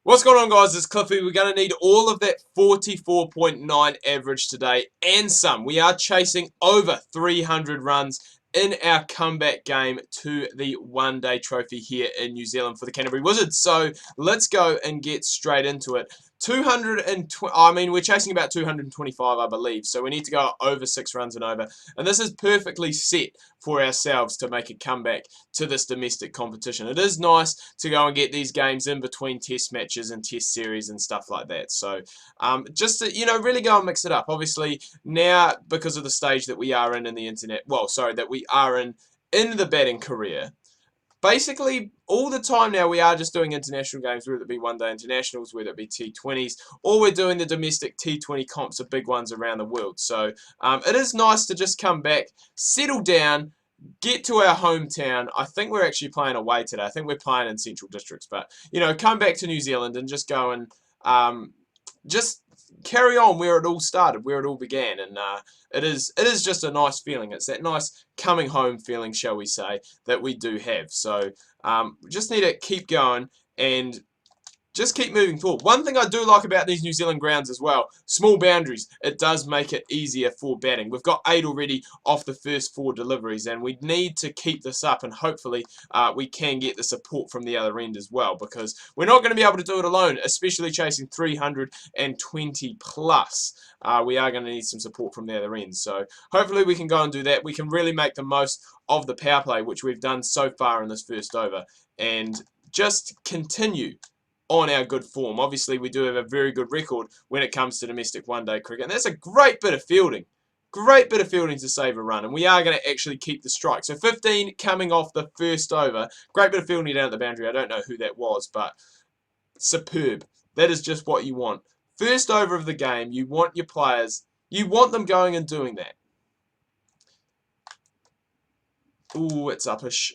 What's going on, guys? It's Cliffy. We're going to need all of that 44.9 average today and some. We are chasing over 300 runs in our comeback game to the one-day trophy here in New Zealand for the Canterbury Wizards. So let's go and get straight into it. 220, we're chasing about 225, I believe. So we need to go over 6 runs and over. And this is perfectly set for ourselves to make a comeback to this domestic competition. It is nice to go and get these games in between test matches and test series and stuff like that. So just to, really go and mix it up. Obviously, now, because of the stage that we are in the internet, that we are in the batting career, basically, all the time now we are just doing international games, whether it be one-day internationals, whether it be T20s, or we're doing the domestic T20 comps, the big ones around the world. So it is nice to just come back, settle down, get to our hometown. I think we're actually playing away today. I think we're playing in Central Districts, but come back to New Zealand and just go and just carry on where it all started, where it all began, and it is just a nice feeling. It's that nice coming home feeling, shall we say, that we do have. So we just need to keep going and just keep moving forward. One thing I do like about these New Zealand grounds as well, small boundaries. It does make it easier for batting. We've got 8 already off the first 4 deliveries, and we need to keep this up, and hopefully we can get the support from the other end as well, because we're not going to be able to do it alone, especially chasing 320 plus. We are going to need some support from the other end. So hopefully we can go and do that. We can really make the most of the power play, which we've done so far in this first over, and just continue on our good form. Obviously, we do have a very good record when it comes to domestic one-day cricket, and that's a great bit of fielding. Great bit of fielding to save a run, and we are going to actually keep the strike. So 15 coming off the first over. Great bit of fielding down at the boundary. I don't know who that was, but superb. That is just what you want. First over of the game, you want your players, you want them going and doing that. Ooh, it's uppish.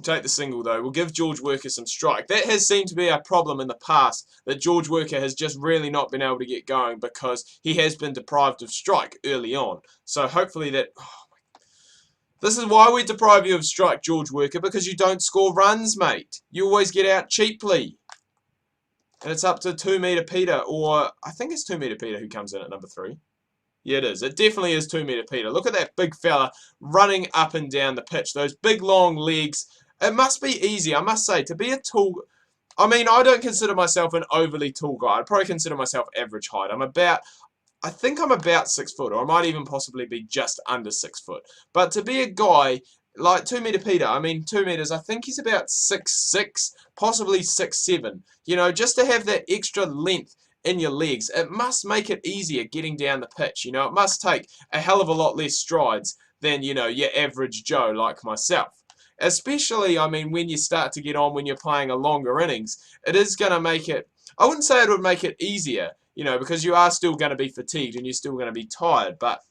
Take the single, though. We'll give George Worker some strike. That has seemed to be a problem in the past, that George Worker has just really not been able to get going because he has been deprived of strike early on. So hopefully that... This is why we deprive you of strike, George Worker, because you don't score runs, mate. You always get out cheaply. And it's up to 2 metre Peter, or I think it's 2 metre Peter who comes in at number 3. Yeah, it is. It definitely is 2 metre Peter. Look at that big fella running up and down the pitch. Those big, long legs. It must be easy, I must say, to be a tall... I mean, I don't consider myself an overly tall guy. I'd probably consider myself average height. I think I'm about 6 foot, or I might even possibly be just under 6 foot. But to be a guy like 2 metre Peter, 2 metres, I think he's about 6'6", possibly 6'7". Just to have that extra length in your legs, it must make it easier getting down the pitch. It must take a hell of a lot less strides than, your average Joe like myself. Especially, when you start to get on when you're playing a longer innings, it is going to make it, I wouldn't say it would make it easier, because you are still going to be fatigued and you're still going to be tired, but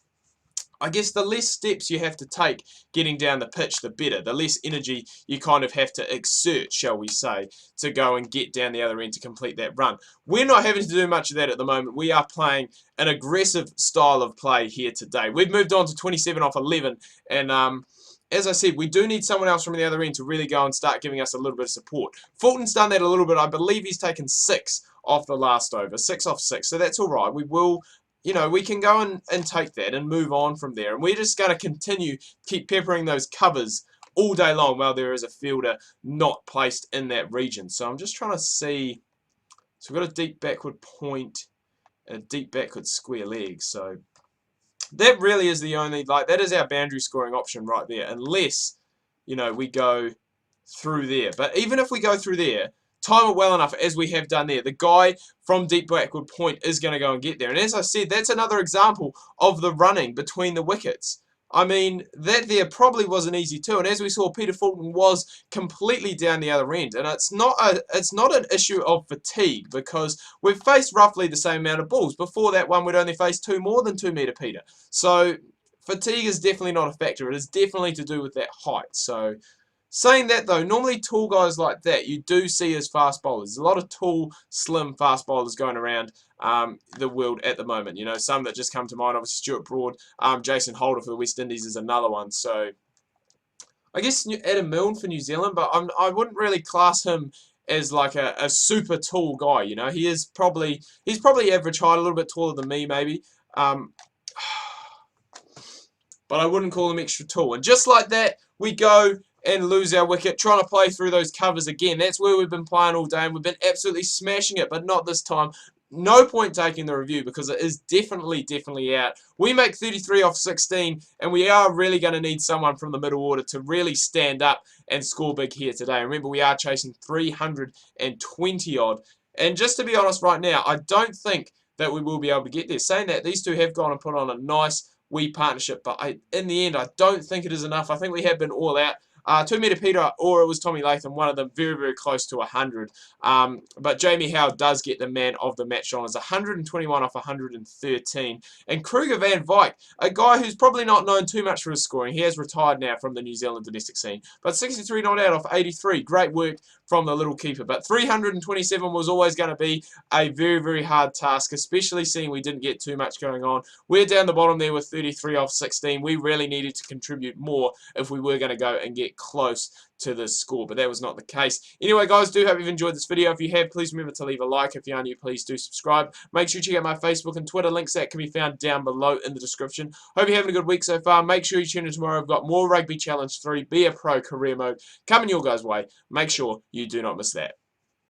I guess the less steps you have to take getting down the pitch, the better. The less energy you kind of have to exert, shall we say, to go and get down the other end to complete that run. We're not having to do much of that at the moment. We are playing an aggressive style of play here today. We've moved on to 27 off 11, and as I said, we do need someone else from the other end to really go and start giving us a little bit of support. Fulton's done that a little bit. I believe he's taken 6 off the last over. 6 off 6, so that's all right. We will, we can go and take that and move on from there. And we're just going to continue, keep peppering those covers all day long while there is a fielder not placed in that region. So I'm just trying to see. So we've got a deep backward point and a deep backward square leg. So that really is the only, that is our boundary scoring option right there, unless, we go through there. But even if we go through there, time it well enough, as we have done there, the guy from deep backward point is going to go and get there. And as I said, that's another example of the running between the wickets. That there probably wasn't easy too. And as we saw, Peter Fulton was completely down the other end. And it's not an issue of fatigue, because we've faced roughly the same amount of balls. Before that one, we'd only faced 2 more than 2 metre Peter. So fatigue is definitely not a factor. It is definitely to do with that height. So saying that, though, normally tall guys like that you do see as fast bowlers. There's a lot of tall, slim, fast bowlers going around the world at the moment. Some that just come to mind, obviously Stuart Broad, Jason Holder for the West Indies is another one. So I guess Adam Milne for New Zealand, but I wouldn't really class him as like a super tall guy. You know, he's probably average height, a little bit taller than me maybe. But I wouldn't call him extra tall. And just like that, we go and lose our wicket, trying to play through those covers again. That's where we've been playing all day, and we've been absolutely smashing it, but not this time. No point taking the review because it is definitely out. We make 33 off 16, and we are really going to need someone from the middle order to really stand up and score big here today. Remember, we are chasing 320 odd. And just to be honest right now, I don't think that we will be able to get there. Saying that, these two have gone and put on a nice wee partnership, but in the end, I don't think it is enough. I think we have been all out. 2 metre Peter, or it was Tommy Latham, one of them very close to 100. But Jamie Howe does get the man of the match honours, 121 off 113. And Kruger van Wyk, a guy who's probably not known too much for his scoring. He has retired now from the New Zealand domestic scene. But 63 not out off 83. Great work from the little keeper. But 327 was always going to be a very hard task, especially seeing we didn't get too much going on. We're down the bottom there with 33 off 16. We really needed to contribute more if we were going to go and get close to this score, but that was not the case. Anyway, guys, do hope you've enjoyed this video. If you have, please remember to leave a like. If you are new, please do subscribe. Make sure you check out my Facebook and Twitter. Links that can be found down below in the description. Hope you're having a good week so far. Make sure you tune in tomorrow. I've got more Rugby Challenge 3, Be a Pro career mode coming your guys' way. Make sure you do not miss that.